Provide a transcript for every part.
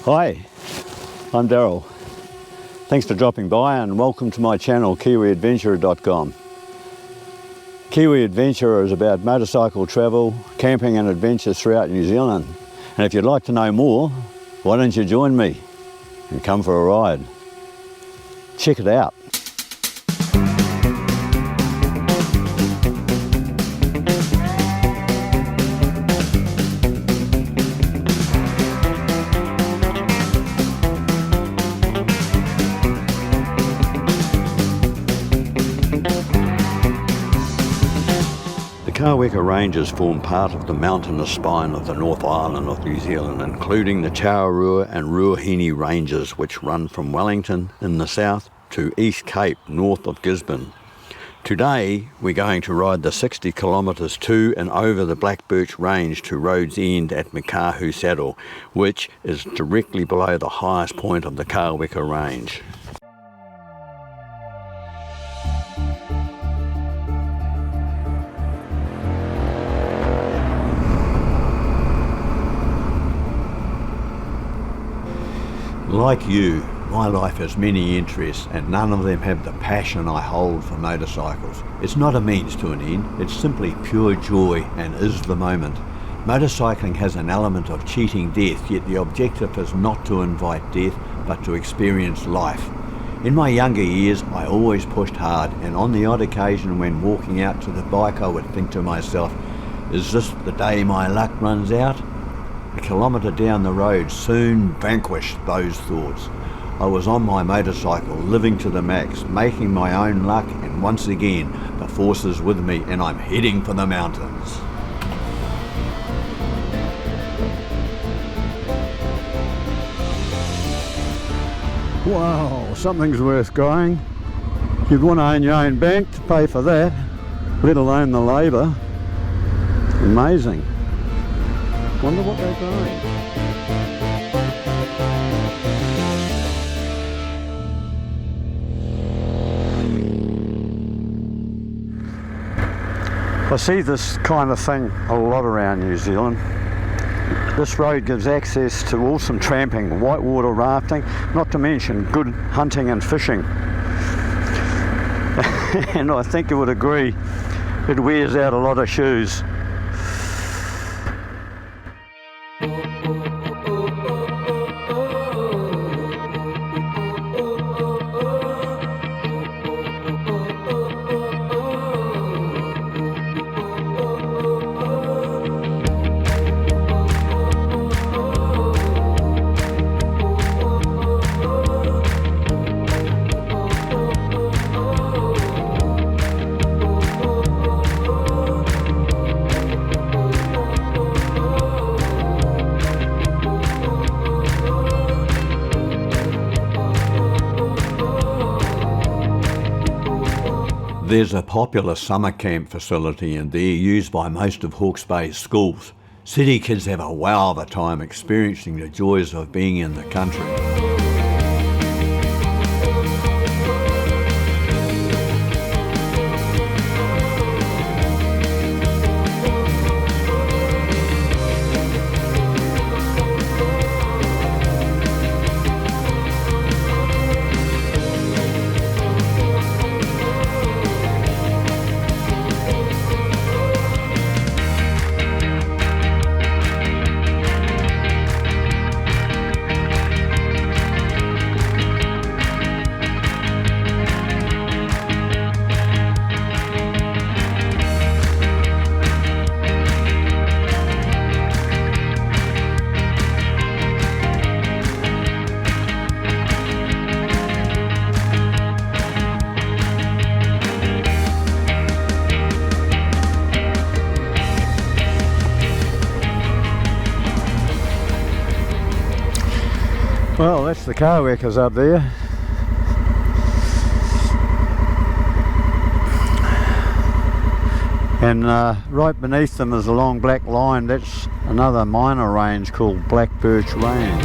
Hi, I'm Daryl. Thanks for dropping by and welcome to my channel KiwiAdventurer.com. Kiwi Adventurer is about motorcycle travel, camping and adventures throughout New Zealand. And if you'd like to know more, why don't you join me and come for a ride? Check it out. The Kaweka Ranges form part of the mountainous spine of the North Island of New Zealand, including the Taurua and Ruahine Ranges, which run from Wellington in the south to East Cape north of Gisborne. Today we're going to ride the 60 kilometres to and over the Black Birch Range to Road's End at Makahu Saddle, which is directly below the highest point of the Kaweka Range. Like you, my life has many interests and none of them have the passion I hold for motorcycles. It's not a means to an end, it's simply pure joy and is the moment. Motorcycling has an element of cheating death, yet the objective is not to invite death but to experience life. In my younger years I always pushed hard, and on the odd occasion when walking out to the bike I would think to myself, is this the day my luck runs out? A kilometre down the road soon vanquished those thoughts. I was on my motorcycle, living to the max, making my own luck, and once again the force is with me and I'm heading for the mountains. Wow, something's worth going. You'd want to own your own bank to pay for that, let alone the labour. Amazing. Wonder what they're growing. I see this kind of thing a lot around New Zealand. This road gives access to awesome tramping, whitewater rafting, not to mention good hunting and fishing. And I think you would agree, it wears out a lot of shoes. There's a popular summer camp facility in there used by most of Hawke's Bay's schools. City kids have a wow of a time experiencing the joys of being in the country. Well, that's the Kawekas up there. And right beneath them is a long black line. That's another minor range called Black Birch Range.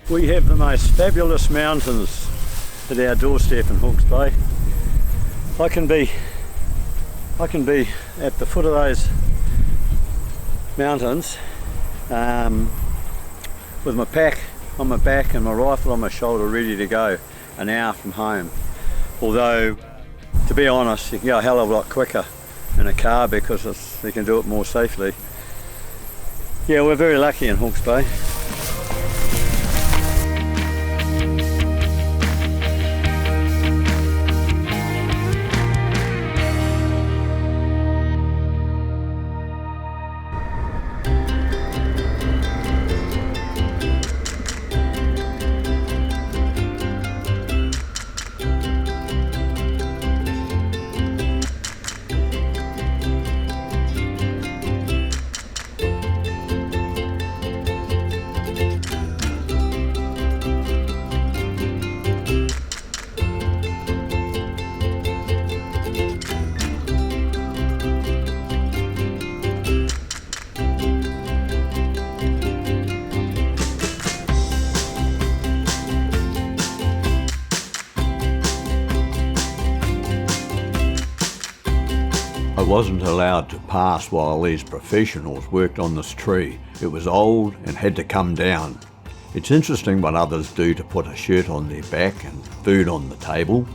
We have the most fabulous mountains at our doorstep in Hawke's Bay. I can be I can be at the foot of those mountains with my pack on my back and my rifle on my shoulder ready to go an hour from home. Although, to be honest, you can go a hell of a lot quicker in a car because you can do it more safely. Yeah, we're very lucky in Hawke's Bay. I wasn't allowed to pass while these professionals worked on this tree. It was old and had to come down. It's interesting what others do to put a shirt on their back and food on the table.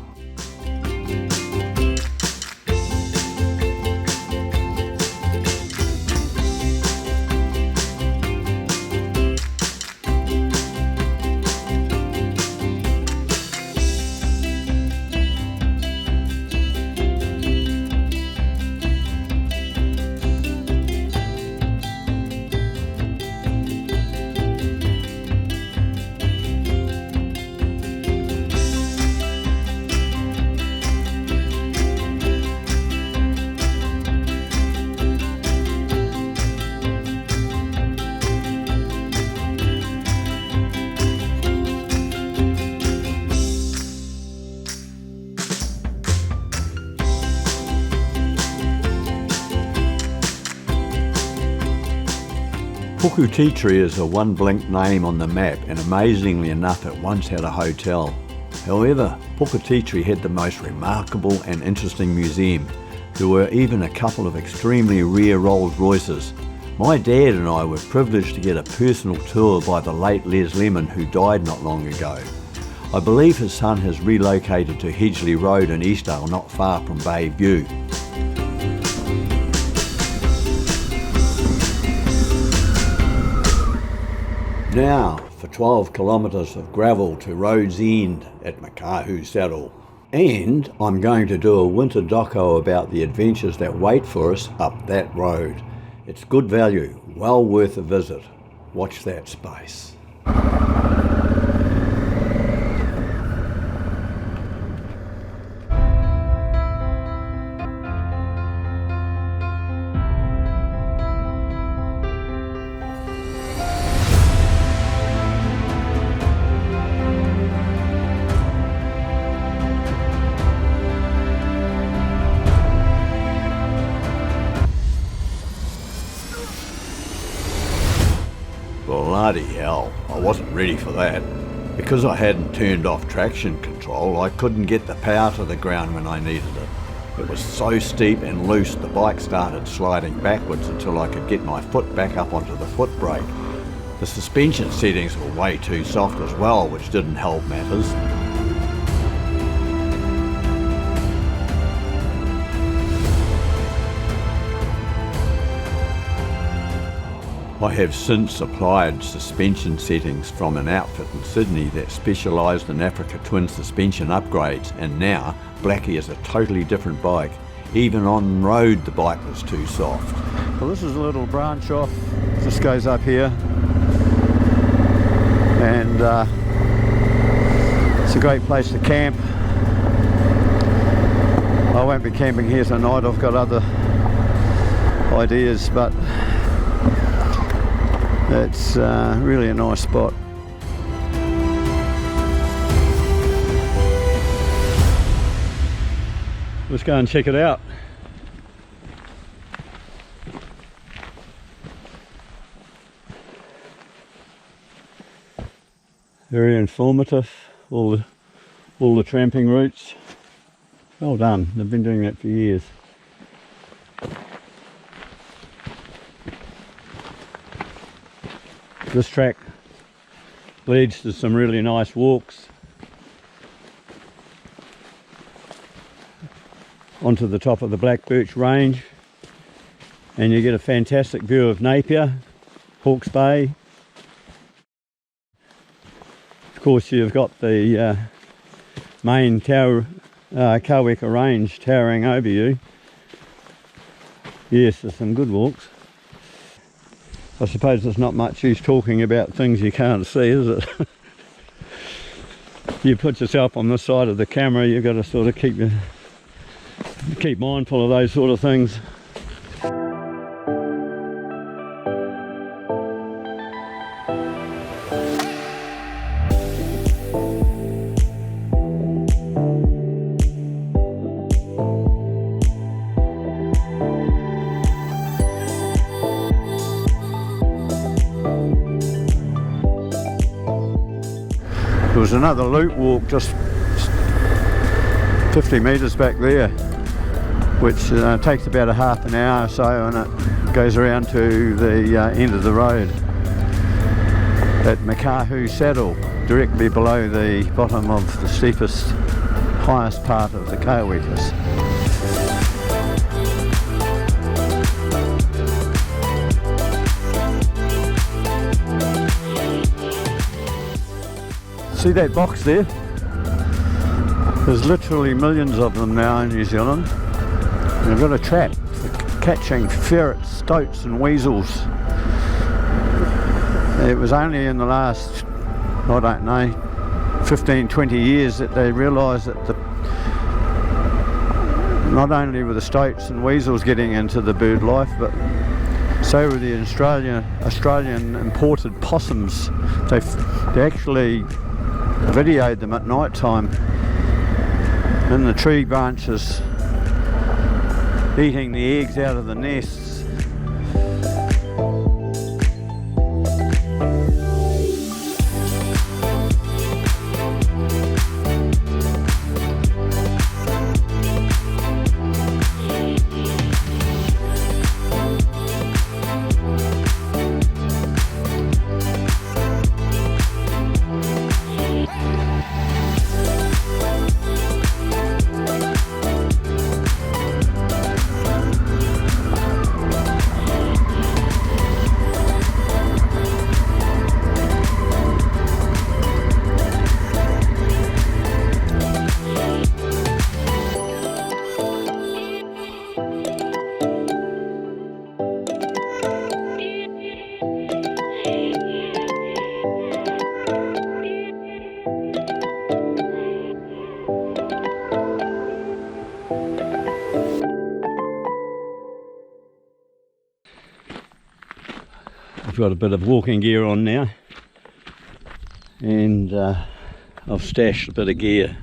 Puketitiri is a one-blink name on the map, and amazingly enough it once had a hotel. However, Puketitiri had the most remarkable and interesting museum. There were even a couple of extremely rare Rolls Royces. My dad and I were privileged to get a personal tour by the late Les Lemon, who died not long ago. I believe his son has relocated to Hedgley Road in Eastdale, not far from Bay View. Now for 12 kilometres of gravel to Road's End at Makahu Saddle. And I'm going to do a winter doco about the adventures that wait for us up that road. It's good value, well worth a visit. Watch that space. Bloody hell, I wasn't ready for that. Because I hadn't turned off traction control, I couldn't get the power to the ground when I needed it. It was so steep and loose, the bike started sliding backwards until I could get my foot back up onto the foot brake. The suspension settings were way too soft as well, which didn't help matters. I have since applied suspension settings from an outfit in Sydney that specialised in Africa Twin suspension upgrades, and now Blackie is a totally different bike. Even on road the bike was too soft. Well, this is a little branch off, just goes up here, and it's a great place to camp. I won't be camping here tonight, I've got other ideas, but it's really a nice spot. Let's go and check it out. Very informative, all the tramping routes. Well done, they've been doing that for years. This track leads to some really nice walks onto the top of the Black Birch Range, and you get a fantastic view of Napier, Hawke's Bay. Of course, you've got the main tower, Kaweka Range, towering over you. Yes, there's some good walks. I suppose there's not much use talking about things you can't see, is it? You put yourself on this side of the camera, you've got to sort of keep mindful of those sort of things. There was another loop walk just 50 metres back there, which takes about a half an hour or so, and it goes around to the end of the road at Makahu Saddle, directly below the bottom of the steepest, highest part of the Kawekas. See that box there? There's literally millions of them now in New Zealand. And I've got a trap for catching ferrets, stoats and weasels. It was only in the last, I don't know, 15, 20 years that they realised that not only were the stoats and weasels getting into the bird life, but so were the Australian imported possums. They actually videoed them at night time in the tree branches, eating the eggs out of the nests. I've got a bit of walking gear on now, and I've stashed a bit of gear,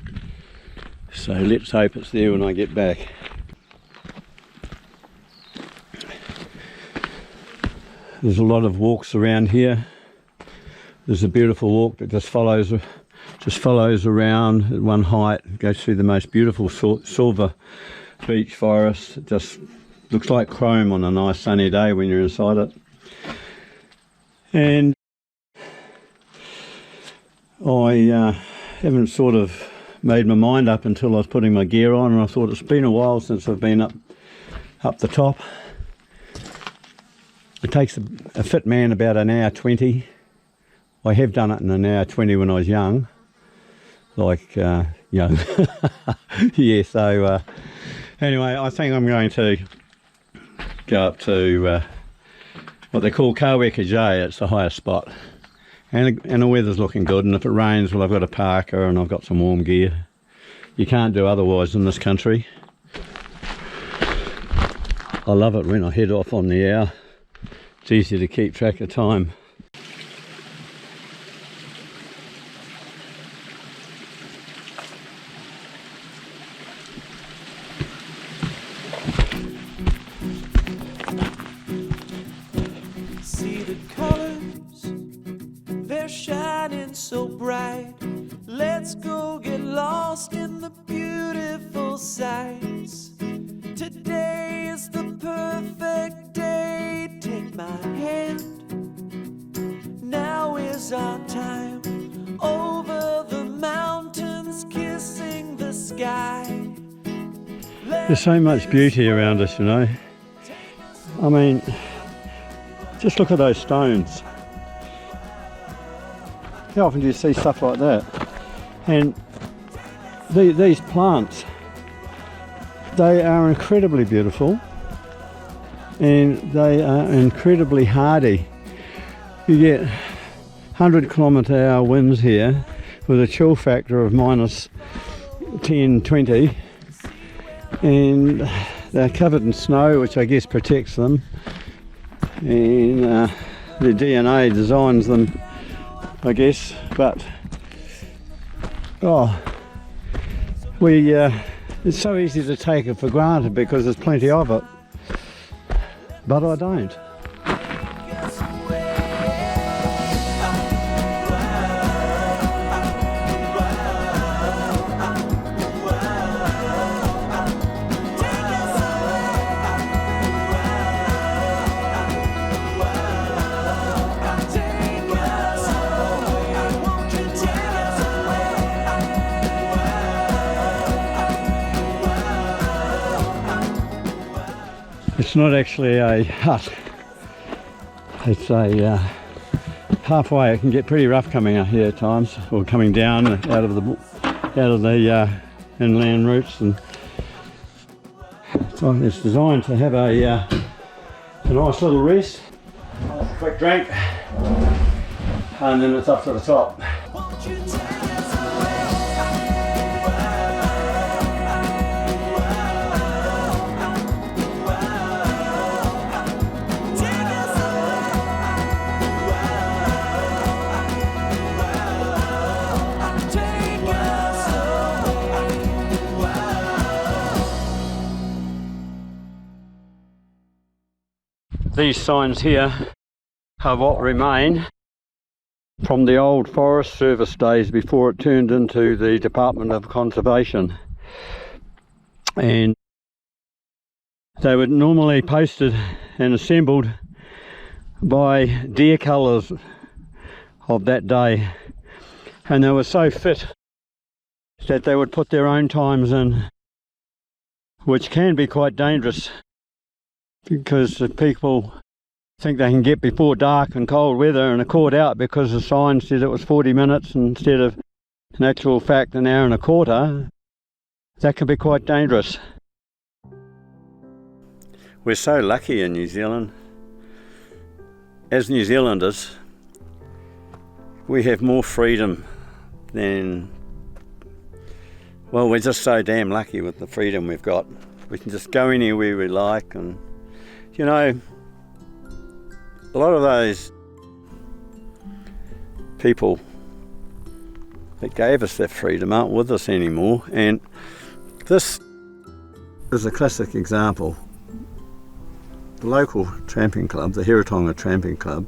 so let's hope it's there when I get back. There's a lot of walks around here. There's a beautiful walk that just follows around at one height, goes through the most beautiful silver beech forest. It just looks like chrome on a nice sunny day when you're inside it. And I haven't sort of made my mind up until I was putting my gear on, and I thought it's been a while since I've been up the top. It takes a fit man about an hour 20. I have done it in an hour 20 when I was young, young. Yeah, so anyway, I think I'm going to go up to what they call Kaweka J. It's the highest spot, and the weather's looking good, and if it rains, well, I've got a parka and I've got some warm gear. You can't do otherwise in this country. I love it when I head off on the hour. It's easy to keep track of time. So bright, let's go get lost in the beautiful sights. Today is the sky. There's so much beauty around us, you know. I mean, just look at those stones. How often do you see stuff like that? And these plants, they are incredibly beautiful and they are incredibly hardy. You get 100km/h winds here with a chill factor of minus 10, 20, and they're covered in snow, which I guess protects them, and the DNA designs them, I guess. But it's so easy to take it for granted because there's plenty of it, but I don't. It's not actually a hut, it's a halfway. It can get pretty rough coming out here at times, or coming down out of the inland routes, and so it's designed to have a nice little rest, a quick drink, and then it's up to the top. These signs here are what remain from the old Forest Service days before it turned into the Department of Conservation, and they were normally posted and assembled by deer cullers of that day, and they were so fit that they would put their own times in, which can be quite dangerous because the people think they can get before dark and cold weather and are caught out because the sign said it was 40 minutes instead of, in actual fact, an hour and a quarter. That can be quite dangerous. We're so lucky in New Zealand. As New Zealanders, we have more freedom than, well, we're just so damn lucky with the freedom we've got. We can just go anywhere we like, and you know, a lot of those people that gave us that freedom aren't with us anymore, and this is a classic example. The local tramping club, the Hiratonga Tramping Club,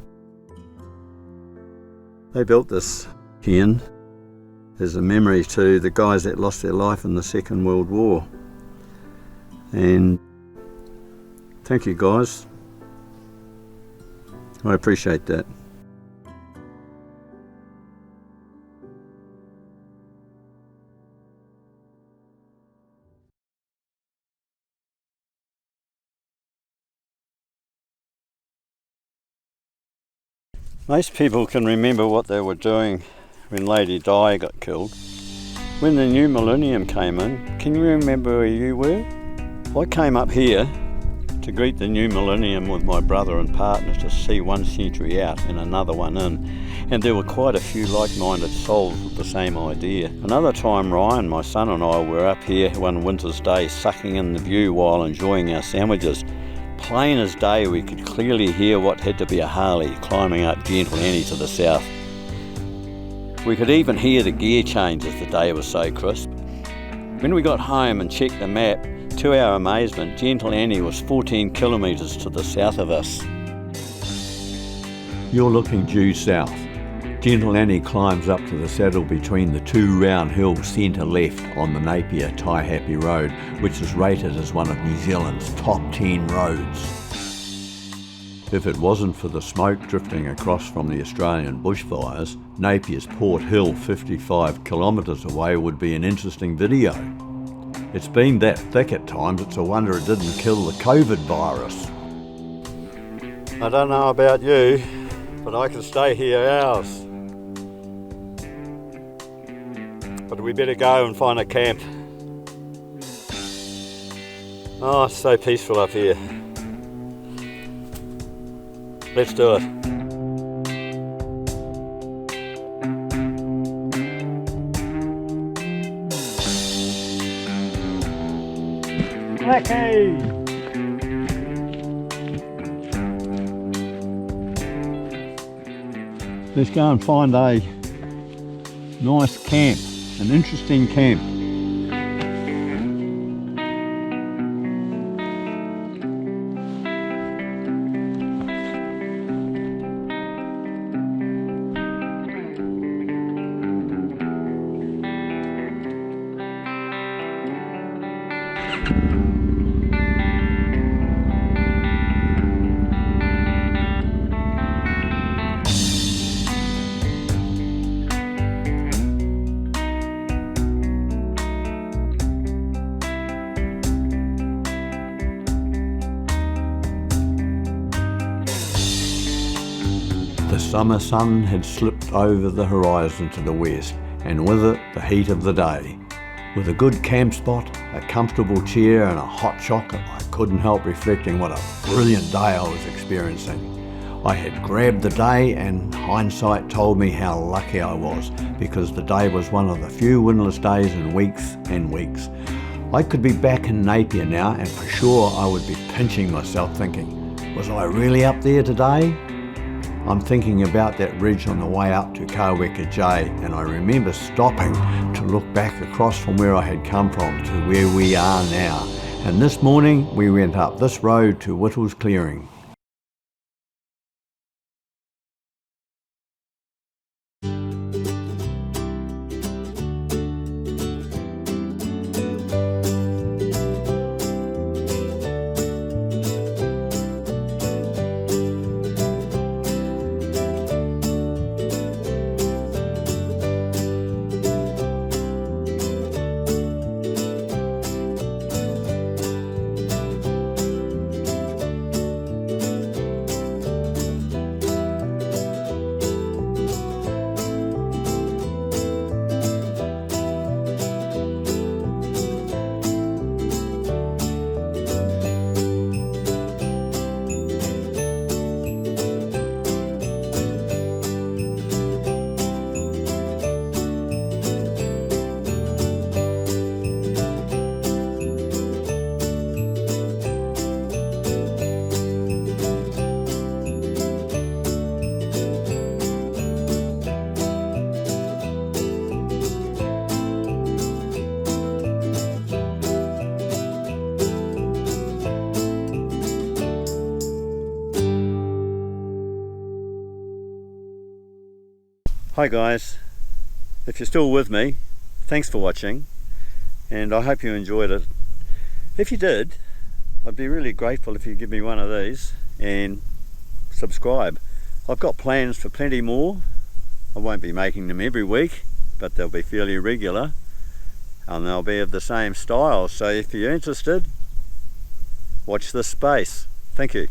they built this cairn as a memory to the guys that lost their life in the Second World War. And thank you guys, I appreciate that. Most people can remember what they were doing when Lady Di got killed. When the new millennium came in, can you remember where you were? I came up here to greet the new millennium with my brother and partner to see one century out and another one in, and there were quite a few like-minded souls with the same idea. Another time Ryan, my son, and I were up here one winter's day sucking in the view while enjoying our sandwiches. Plain as day, we could clearly hear what had to be a Harley climbing up Gentle Annie to the south. We could even hear the gear change as the day was so crisp. When we got home and checked the map, to our amazement, Gentle Annie was 14 kilometres to the south of us. You're looking due south. Gentle Annie climbs up to the saddle between the two round hills centre left on the Napier Taihape Road, which is rated as one of New Zealand's top 10 roads. If it wasn't for the smoke drifting across from the Australian bushfires, Napier's Port Hill 55 kilometres away would be an interesting video. It's been that thick at times, it's a wonder it didn't kill the COVID virus. I don't know about you, but I could stay here hours. But we better go and find a camp. Oh, it's so peaceful up here. Let's do it. Okay. Let's go and find a nice camp, an interesting camp. The summer sun had slipped over the horizon to the west, and with it the heat of the day. With a good camp spot, a comfortable chair and a hot chocolate, I couldn't help reflecting what a brilliant day I was experiencing. I had grabbed the day, and hindsight told me how lucky I was, because the day was one of the few windless days in weeks and weeks. I could be back in Napier now, and for sure I would be pinching myself thinking, was I really up there today? I'm thinking about that ridge on the way up to Kaweka J, and I remember stopping to look back across from where I had come from to where we are now. And this morning we went up this road to Whittle's Clearing. Hi guys, if you're still with me, thanks for watching, and I hope you enjoyed it. If you did, I'd be really grateful if you give me one of these and subscribe. I've got plans for plenty more. I won't be making them every week, but they'll be fairly regular and they'll be of the same style. So if you're interested, watch this space. Thank you.